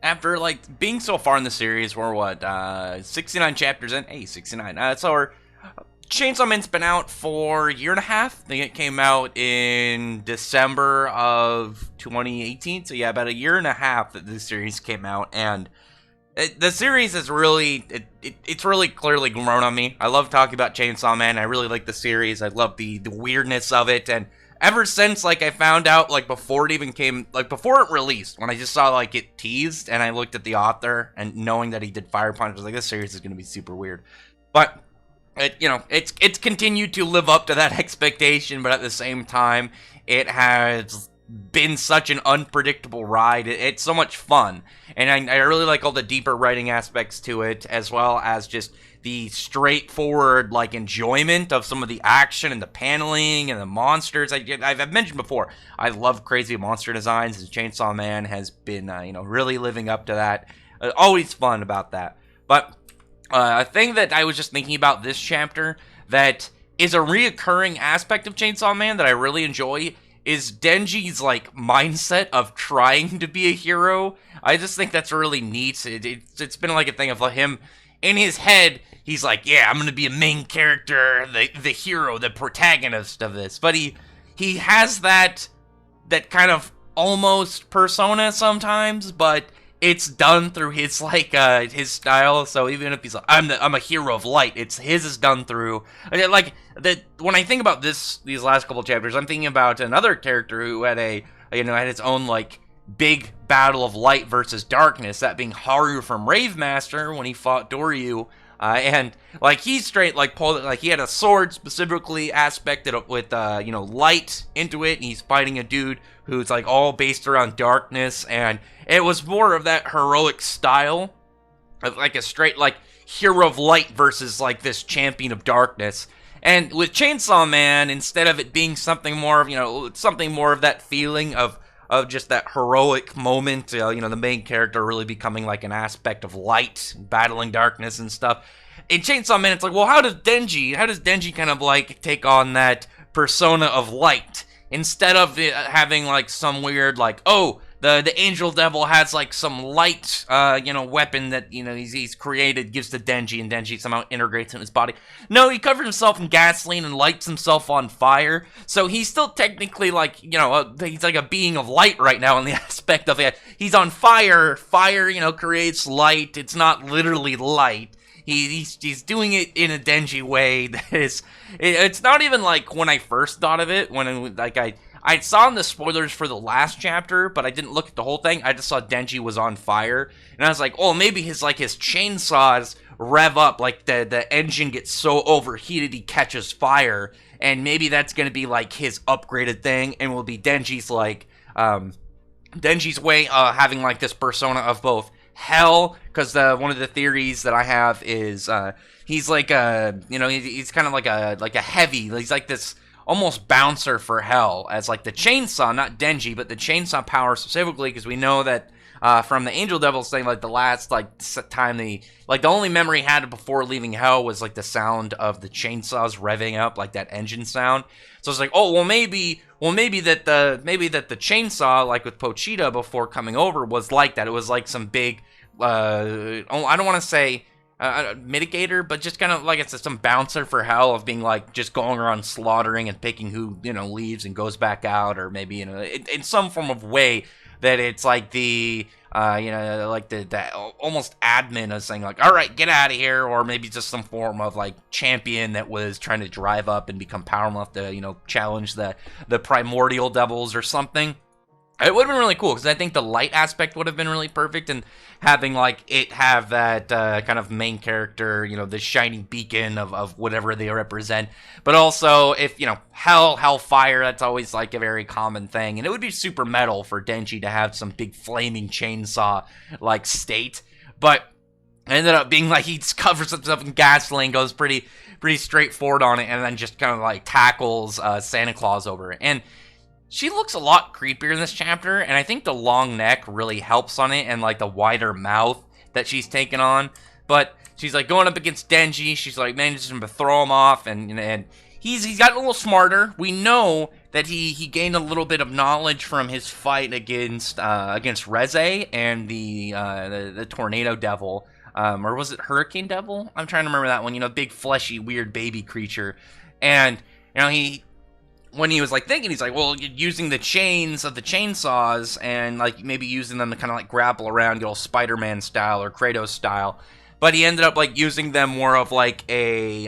after like being so far in the series, we're what 69 chapters in. Hey, 69. So our Chainsaw Man's been out for a year and a half. I think it came out in December of 2018. So yeah, about a year and a half that this series came out, and the series is really it's really clearly grown on me. I love talking about Chainsaw Man. I really like the series. I love the weirdness of it, and ever since like I found out like before it even came, like before it released, when I just saw like it teased and I looked at the author and knowing that he did Fire Punch, I was like, this series is going to be super weird. But it's continued to live up to that expectation, but at the same time, it has been such an unpredictable ride. It's so much fun, and I really like all the deeper writing aspects to it, as well as just the straightforward like enjoyment of some of the action and the paneling and the monsters. I've mentioned before, I love crazy monster designs, and Chainsaw Man has been really living up to that. Always fun about that. But a thing that I was just thinking about this chapter that is a reoccurring aspect of Chainsaw Man that I really enjoy is Denji's like mindset of trying to be a hero. I just think that's really neat. It's been like a thing of him in his head. He's like, yeah, I'm gonna be a main character, the hero, the protagonist of this. But he has that kind of almost persona sometimes, but it's done through his like his style. So even if he's like, I'm a hero of light, it's his is done through like that. When I think about these last couple chapters, I'm thinking about another character who had had his own like big battle of light versus darkness, that being Haru from Rave Master when he fought Doryu. And like he straight like pulled it, like he had a sword specifically aspected with light into it, and he's fighting a dude who's like all based around darkness, and it was more of that heroic style of like a straight like hero of light versus like this champion of darkness. And with Chainsaw Man, instead of it being something more of something more of that feeling of just that heroic moment, the main character really becoming like an aspect of light, battling darkness and stuff. In Chainsaw Man, it's like, well, how does Denji kind of like take on that persona of light instead of having like some weird like, oh, the angel devil has like some light weapon that he's created, gives to Denji, and Denji somehow integrates in his body. No, he covers himself in gasoline and lights himself on fire. So he's still technically like he's like a being of light right now in the aspect of it. He's on fire. Fire creates light. It's not literally light. He's doing it in a Denji way that is. It's not even like when I first thought of it, I saw in the spoilers for the last chapter, but I didn't look at the whole thing. I just saw Denji was on fire, and I was like, oh, maybe his chainsaws rev up, like the engine gets so overheated he catches fire, and maybe that's gonna be like his upgraded thing, and will be Denji's way having like this persona of both hell, because one of the theories that I have is he's like he's kind of like a heavy, he's like this almost bouncer for hell, as like the chainsaw, not Denji, but the chainsaw power specifically, because we know that from the Angel Devil's thing, like the last time the only memory he had before leaving hell was like the sound of the chainsaws revving up, like that engine sound. So it's like, oh, well maybe that the chainsaw, like with Pochita before coming over, was like that. It was like some big I don't want to say mitigator, but just kind of like it's some bouncer for hell of being like just going around slaughtering and picking who leaves and goes back out, or maybe in some form of way that it's like the like the almost admin of saying like, all right, get out of here, or maybe just some form of like champion that was trying to drive up and become powerful enough to challenge the primordial devils or something. It would have been really cool, because I think the light aspect would have been really perfect, and having like it have that kind of main character, the shining beacon of whatever they represent. But also, if hellfire, that's always like a very common thing, and it would be super metal for Denji to have some big flaming chainsaw like state. But it ended up being like he covers himself in gasoline, goes pretty straightforward on it, and then just kind of like tackles Santa Claus over it. And she looks a lot creepier in this chapter, and I think the long neck really helps on it, and like the wider mouth that she's taken on. But she's like going up against Denji, she's like managing to throw him off, and he's gotten a little smarter. We know that he gained a little bit of knowledge from his fight against Reze and the Tornado Devil, or was it Hurricane Devil? I'm trying to remember that one. You know, big fleshy weird baby creature, and you know when he was like thinking, he's like, well, using the chains of the chainsaws and like maybe using them to kind of like grapple around, get all Spider-Man style or Kratos style. But he ended up like using them more of like a way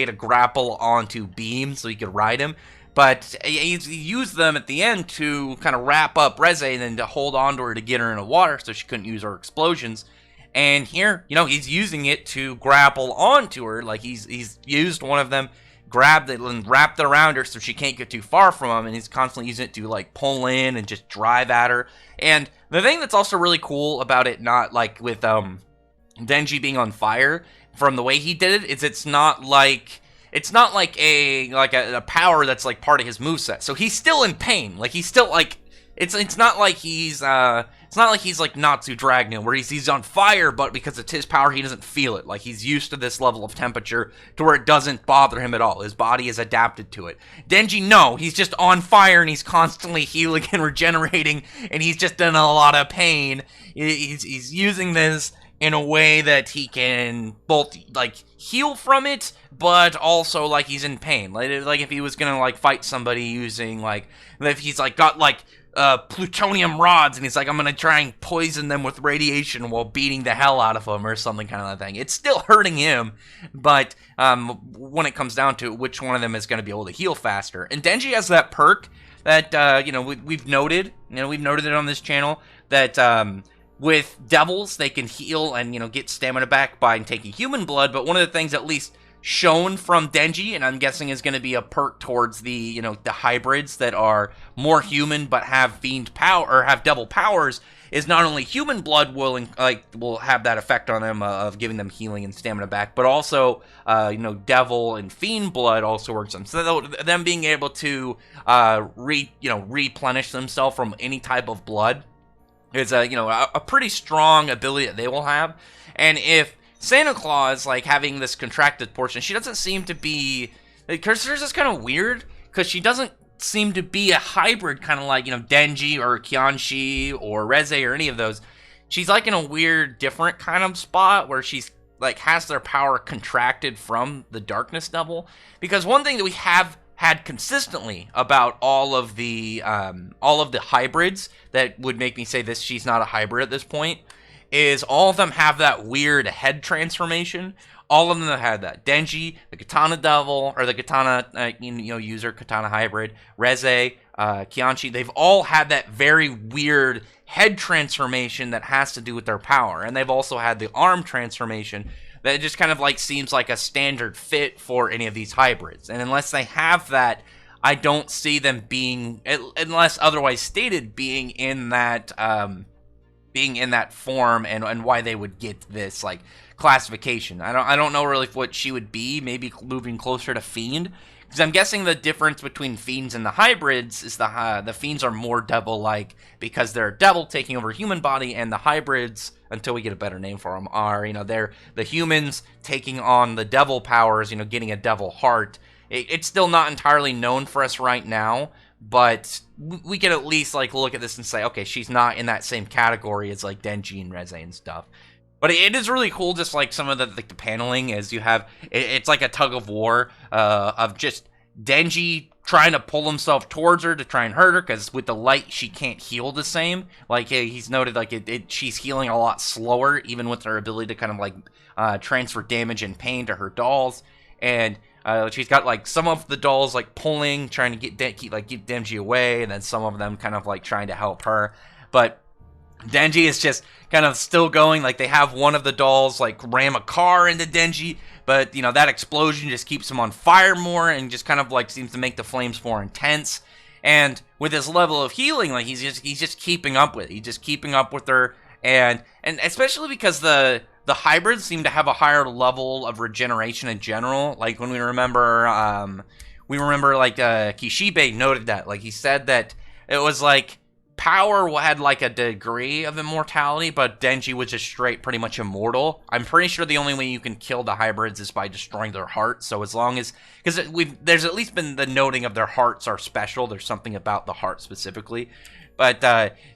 to grapple onto beams so he could ride him. But he used them at the end to kind of wrap up Reze and then to hold on to her to get her in the water so she couldn't use her explosions. And here, you know, he's using it to grapple onto her. Like he's used one of them, grabbed it and wrapped it around her so she can't get too far from him, and he's constantly using it to like pull in and just drive at her. And the thing that's also really cool about it, not like with Denji being on fire, from the way he did it, is it's not like a power that's like part of his moveset. So he's still in pain. Like he's still like it's not like he's like Natsu Dragon, where he's on fire, but because it's his power, he doesn't feel it. Like he's used to this level of temperature to where it doesn't bother him at all. His body is adapted to it. Denji, no, he's just on fire and he's constantly healing and regenerating, and he's just in a lot of pain. He's using this in a way that he can both like heal from it, but also like he's in pain. Like if he was gonna like fight somebody using like, if he's like got like plutonium rods, and he's like, I'm gonna try and poison them with radiation while beating the hell out of them or something kind of thing. It's still hurting him, but when it comes down to it, which one of them is going to be able to heal faster? And Denji has that perk that we've noted it on this channel, that with devils they can heal and get stamina back by taking human blood. But one of the things, at least shown from Denji, and I'm guessing is going to be a perk towards the the hybrids that are more human but have fiend power or have devil powers, is not only human blood will have that effect on them of giving them healing and stamina back, but also devil and fiend blood also works on them. So them being able to replenish themselves from any type of blood is a pretty strong ability that they will have. And if Santa Claus, like, having this contracted portion, she doesn't seem to be, because hers is kind of weird, because she doesn't seem to be a hybrid, kind of like, Denji or Kianshi or Reze or any of those. She's like in a weird, different kind of spot where she's like has their power contracted from the Darkness Devil. Because one thing that we have had consistently about all of the hybrids that would make me say this, she's not a hybrid at this point, is all of them have that weird head transformation. All of them have had that. Denji, the Katana Devil, or the Katana user, Katana Hybrid, Reze, Kianshi, they've all had that very weird head transformation that has to do with their power. And they've also had the arm transformation that just kind of like seems like a standard fit for any of these hybrids. And unless they have that, I don't see them being, unless otherwise stated, being in that form, and why they would get this like classification. I don't know really what she would be. Maybe moving closer to fiend, because I'm guessing the difference between fiends and the hybrids is the fiends are more devil-like because they're a devil taking over human body, and the hybrids, until we get a better name for them, are they're the humans taking on the devil powers, getting a devil heart. It's still not entirely known for us right now, but we can at least like look at this and say, okay, she's not in that same category as like Denji and Reze and stuff. But it is really cool, just like some of the paneling, as you have, it's like a tug of war of just Denji trying to pull himself towards her to try and hurt her, because with the light she can't heal the same. Like he's noted, like she's healing a lot slower, even with her ability to kind of like transfer damage and pain to her dolls. And she's got like some of the dolls like pulling, trying to keep Denji away, and then some of them kind of like trying to help her. But Denji is just kind of still going. Like they have one of the dolls like ram a car into Denji, but that explosion just keeps him on fire more, and just kind of like seems to make the flames more intense. And with his level of healing, like he's just keeping up with it. He's just keeping up with her, and especially because the hybrids seem to have a higher level of regeneration in general. Like when we remember like Kishibe noted that, like he said that it was like Power had like a degree of immortality, but Denji was just straight pretty much immortal. I'm pretty sure the only way you can kill the hybrids is by destroying their hearts. So as long as, because there's at least been the noting of their hearts are special. There's something about the heart specifically. But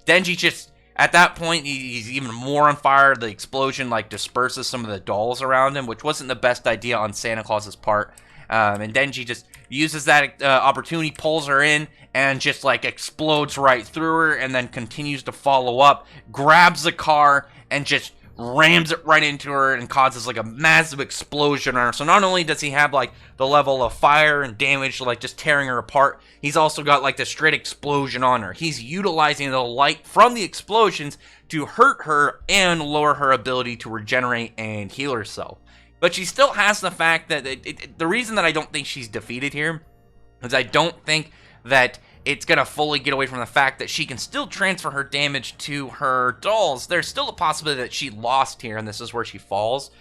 Denji just, at that point, he's even more on fire. The explosion like disperses some of the dolls around him, which wasn't the best idea on Santa Claus's part. And Denji just uses that opportunity, pulls her in, and just like explodes right through her, and then continues to follow up, grabs the car, and just rams it right into her and causes like a massive explosion on her. So not only does he have like the level of fire and damage, like just tearing her apart, he's also got like the straight explosion on her. He's utilizing the light from the explosions to hurt her and lower her ability to regenerate and heal herself. But she still has the fact that the reason that I don't think she's defeated here is I don't think that it's going to fully get away from the fact that she can still transfer her damage to her dolls. There's still a possibility that she lost here, and this is where she falls.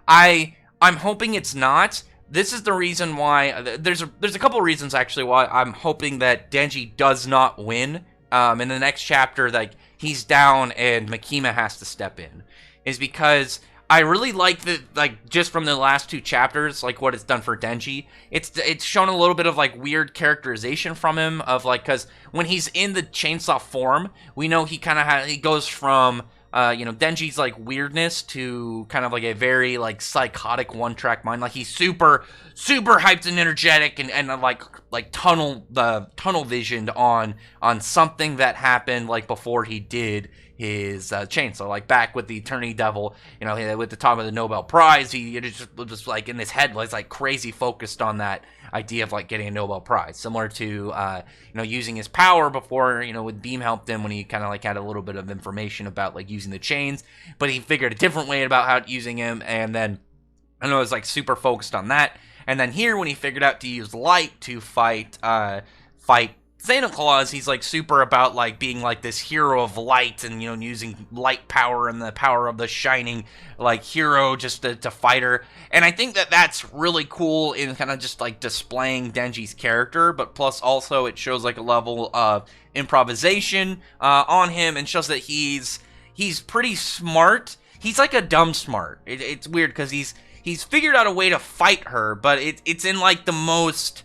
I'm hoping it's not. This is the reason why, there's a couple reasons actually why I'm hoping that Denji does not win. In the next chapter, like, he's down and Makima has to step in. Is because I really like just from the last two chapters, like what it's done for Denji. It's shown a little bit of like weird characterization from him of like, cause when he's in the chainsaw form, we know he kind of he goes from Denji's like weirdness to kind of like a very like psychotic one-track mind. Like he's super hyped and energetic and like tunnel visioned on something that happened like before he did his chainsaw, like back with the Eternity Devil, with the top of the Nobel Prize, he just like in his head was like crazy focused on that idea of like getting a Nobel Prize, similar to using his power before, when Beam helped him, when he kind of like had a little bit of information about like using the chains, but he figured a different way about how using him, and then I know it was like super focused on that. And then here, when he figured out to use light to fight Santa Claus, he's like super about like being like this hero of light and using light power and the power of the shining like hero just to fight her. And I think that that's really cool in kind of just like displaying Denji's character, but plus also it shows like a level of improvisation on him, and shows that he's pretty smart. He's like a dumb smart. It's weird because he's figured out a way to fight her, but it's in like the most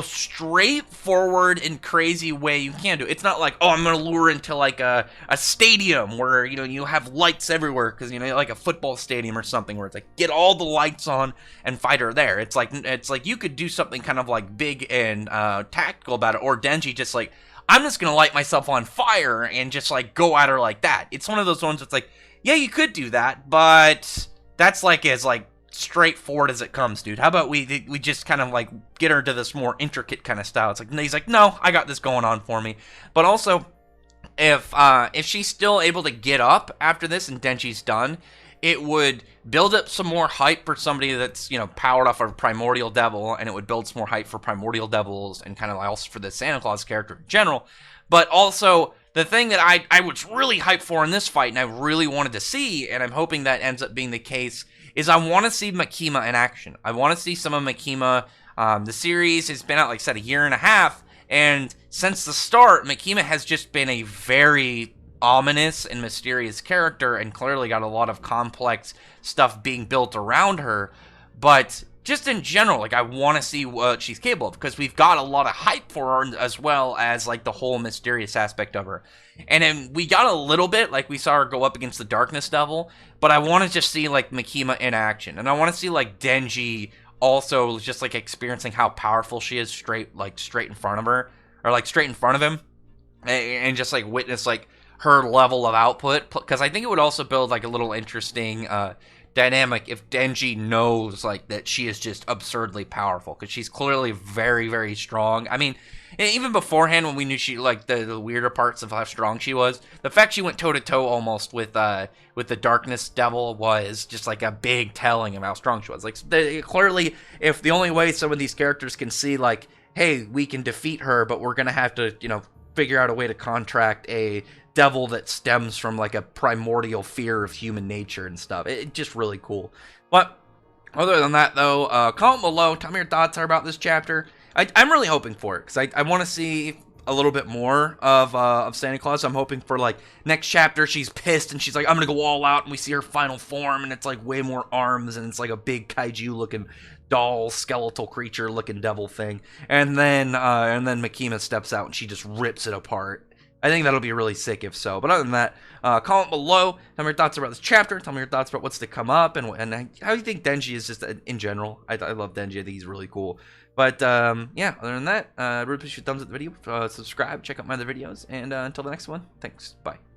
straightforward and crazy way you can do. It's not like, oh, I'm gonna lure into like a stadium where you have lights everywhere, because like a football stadium or something where it's like get all the lights on and fight her there. It's like you could do something kind of like big and tactical about it, or Denji just like, I'm just gonna light myself on fire and just like go at her like that. It's one of those ones that's like, yeah, you could do that, but that's like as like straightforward as it comes, dude. How about we just kind of like get her to this more intricate kind of style? It's like, he's like, no, I got this going on for me. But also, if she's still able to get up after this and Denji's done, it would build up some more hype for somebody that's powered off of Primordial Devil, and it would build some more hype for Primordial Devils and kind of also for the Santa Claus character in general. But also, the thing that I was really hyped for in this fight, and I really wanted to see, and I'm hoping that ends up being the case, is I want to see Makima in action. I want to see some of Makima. The series has been out, like I said, a year and a half, and since the start, Makima has just been a very ominous and mysterious character, and clearly got a lot of complex stuff being built around her. But just in general, like, I want to see what she's capable of, because we've got a lot of hype for her, as well as like the whole mysterious aspect of her. And then we got a little bit, like we saw her go up against the Darkness Devil, but I want to just see like Makima in action, and I want to see like Denji also just like experiencing how powerful she is straight in front of her, or like straight in front of him, and just like witness like her level of output, because I think it would also build like a little interesting dynamic if Denji knows like that she is just absurdly powerful, because she's clearly very, very strong. I mean, even beforehand, when we knew she like the weirder parts of how strong she was, the fact she went toe to toe almost with the Darkness Devil was just like a big telling of how strong she was. Like, clearly, if the only way some of these characters can see like, hey, we can defeat her, but we're gonna have to figure out a way to contract a devil that stems from like a primordial fear of human nature and stuff. It's just really cool. But other than that, though, comment below, tell me your thoughts are about this chapter. I'm really hoping for it, because I want to see a little bit more of Santa Claus. I'm hoping for like next chapter she's pissed and she's like, I'm gonna go all out, and we see her final form and it's like way more arms and it's like a big kaiju looking doll skeletal creature looking devil thing, and then Makima steps out and she just rips it apart. I think that'll be really sick if so. But other than that, comment below. Tell me your thoughts about this chapter. Tell me your thoughts about what's to come up and how you think Denji is just in general. I love Denji. I think he's really cool. But yeah, other than that, really appreciate your thumbs up the video. Subscribe, check out my other videos, and until the next one, thanks. Bye.